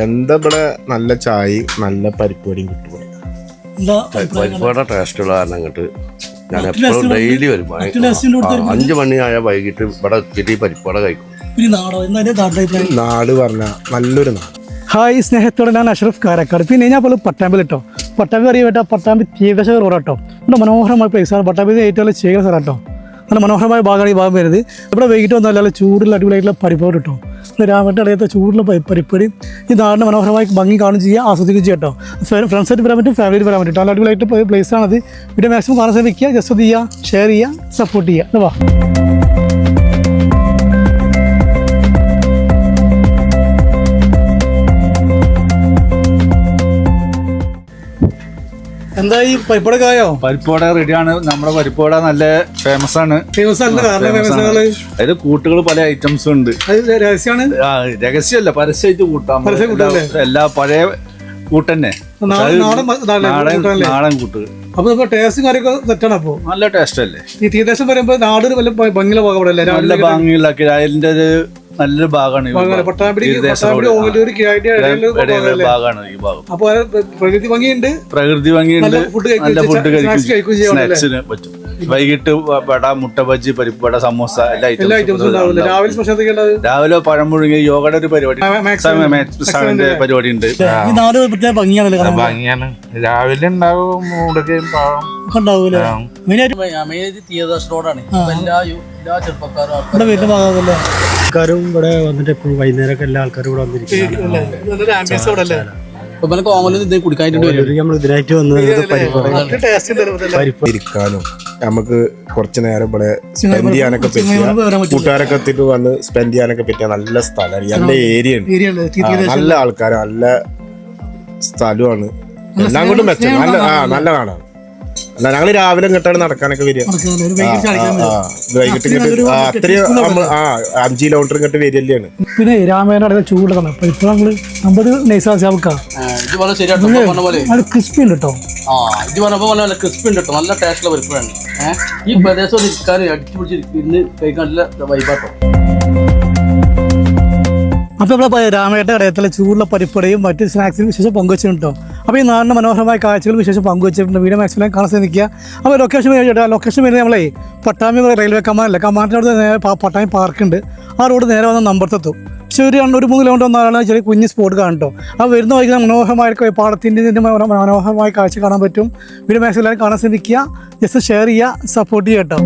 എന്താ ഇവിടെ നല്ല ചായയും നല്ല പരിപ്പടിയും കിട്ടും. പരിപ്പട ടേസ്റ്റുള്ള കാരണം അങ്ങോട്ട് ഞാൻ എപ്പോഴും ഡെയിലി വരും. 5 മണിയായ വൈകിട്ട് ഇവിടെ എത്തിയിട്ട് പരിപ്പട കഴിക്കും. നാട് പറഞ്ഞ നല്ലൊരു നാട്. ഹായ്, സ്നേഹത്തോടെ ഞാൻ അഷ്റഫ് കാരക്കാട്. പിന്നെ ഞാൻ പോലെ പട്ടാമ്പിൽ കേട്ടോ. പട്ടാമ്പി അറിയപ്പെട്ട പട്ടാമ്പി തീവശ റോഡ് കേട്ടോ. ഇവിടെ മനോഹരമായ പ്ലേസാണ്. പട്ടാമ്പിയിൽ ഏറ്റവും നല്ല ചെയ്യുന്ന സ്ഥലം കേട്ടോ. നല്ല മനോഹരമായ ഭാഗമാണ് ഈ ഭാഗം വരുന്നത്. ഇവിടെ വൈകിട്ട് വന്നാൽ നല്ല ചൂടുള്ള അടിപൊളിയായിട്ടുള്ള പരിപ്പടി കേട്ടോ. രാമൻ്റെ ഇടയത്തെ ചൂടുള്ള പരിപ്പടി ഈ നാടിൻ്റെ മനോഹരമായി ഭംഗി കാണുകയും ചെയ്യുക, ആസ്വദിക്കുകയും ചെയ്യാം കേട്ടോ. ഫ്രണ്ട്സായിട്ട് വരാൻ പറ്റും, ഫാമിലിയിൽ വരാൻ പറ്റും. നല്ല അടിപൊളിയായിട്ട് പ്ലേസാണത്. വീഡിയോ മാക്സിമം കാണാൻ ശ്രമിക്കുക, ജസ്റ്റ് ചെയ്യുക, ഷെയർ ചെയ്യുക, സപ്പോർട്ട് ചെയ്യുക. വാ എന്താ ഈ പരിപ്പടക്കായോ? പരിപ്പോട റെഡിയാണ്. നമ്മുടെ പരിപ്പോട നല്ല ഫേമസ് ആണ്. അതിൽ കൂട്ടുകൾ പല ഐറ്റംസും ഉണ്ട്. രഹസ്യമല്ല, പരസ്യമായിട്ട് കൂട്ടാം. എല്ലാ പഴയ കൂട്ടന്നെ, നാടൻ കൂട്ട്. അപ്പൊ ടേസ്റ്റും കാര്യമൊക്കെ സെറ്റാണ്. അപ്പൊ നല്ല ടേസ്റ്റ് അല്ലേ? ഈ തീരദേശം പറയുമ്പോ നാട് വല്ല ഭംഗിയുള്ള ഭാഗം, നല്ല ഭംഗിയിലാക്കി അതിന്റെ ഒരു നല്ലൊരു ഭാഗമാണ്. ഈ ഭാഗം. അപ്പൊ പ്രകൃതി ഭംഗിയുണ്ട്, നല്ല ഫുഡ് സ്നാക്സിന് പറ്റും. വൈകിട്ട് വട, മുട്ട ബജ്ജി, പരിപ്പട, സമോസ എല്ലാ ഐറ്റംസും. രാവിലെ പഴം മുഴുങ്ങി യോഗയുടെ ഒരു പരിപാടി ഉണ്ട്. ഭംഗിയാണ്. രാവിലെ ഉണ്ടാവും ആൾക്കാരും ഇവിടെ വന്നിട്ട് എപ്പോഴും വൈകുന്നേരമൊക്കെ എല്ലാ ആൾക്കാരും ഇവിടെ വന്നിരിക്കും. ഇതിനായിട്ട് ഇരിക്കാനും നമുക്ക് കുറച്ചു നേരം ഇവിടെ സ്പെൻഡ് ചെയ്യാനൊക്കെ പറ്റിയ, കൂട്ടുകാരൊക്കെ എത്തിയിട്ട് വന്ന് സ്പെൻഡ് ചെയ്യാനൊക്കെ പറ്റിയ നല്ല സ്ഥലമാണ്. നല്ല ഏരിയ ഉണ്ട്, നല്ല ആൾക്കാർ, നല്ല സ്ഥലമാണ്. എല്ലാം കൊണ്ടും മെച്ചം. നല്ല കാണാം. ഞങ്ങള് രാവിലെ ഇങ്ങോട്ടാണ് നടക്കാനൊക്കെ വരിക. വൈകിട്ട് അത്രയും 5 കിലോമീറ്റർ ഇങ്ങോട്ട് വരികയാണ്. പിന്നെ രാമേന ചൂടാണ്. ഇപ്പൊ നമ്മള് 50 നൈസാക്കാം. ക്രിസ്പി ഉണ്ട് കേട്ടോ. ഇത് പറഞ്ഞപ്പോ നല്ല ക്രിസ്പി ഉണ്ട് കേട്ടോ. നല്ല ടേസ്റ്റുള്ള പരിപ്പാണ്. ഈ പ്രദേശം ഇരിക്കാൻ അടിച്ചു പിടിച്ച് കഴിക്കാൻ നല്ല വൈബാട്ടോ. അപ്പോൾ ഇവിടെ രാമേട്ട കടയത്തിലെ ചൂടുള്ള പരിപ്പടയും മറ്റ് സ്നാക്സിനും വിശേഷം പങ്കുവച്ചിട്ടുണ്ടോ. അപ്പോൾ ഈ നാടിൻ്റെ മനോഹരമായ കാഴ്ചകൾ വിശേഷം പങ്കുവച്ചിട്ടുണ്ട്. വീഡിയോ മാക്സിമം കാണാൻ ശ്രമിക്കുക. അപ്പോൾ ലൊക്കേഷൻ വരുന്നത് നമ്മളെ പട്ടാമ്പി റെയിൽവേ കമാൻഡല്ല, കമാൻഡിൻ്റെ അവിടെ നേരെ പട്ടാമ്പി പാർക്കുണ്ട്. ആ റോഡ് നേരെ വന്ന നമ്പറത്തെത്തും. പക്ഷേ ഒരു 3 കിലോമീറ്റർ വന്നാലാണ് ചെറിയ കുഞ്ഞ് സ്പോട്ട് കാണട്ടോ. അപ്പോൾ വരുന്ന വൈകുന്ന മനോഹരമായ പാടത്തിൻ്റെ മനോഹരമായ കാഴ്ച കാണാൻ പറ്റും. വീഡിയോ മാക്സിമം എല്ലാവരും കാണാൻ ശ്രമിക്കുക, ജസ്റ്റ് ഷെയർ ചെയ്യുക, സപ്പോർട്ട് ചെയ്യുക കേട്ടോ.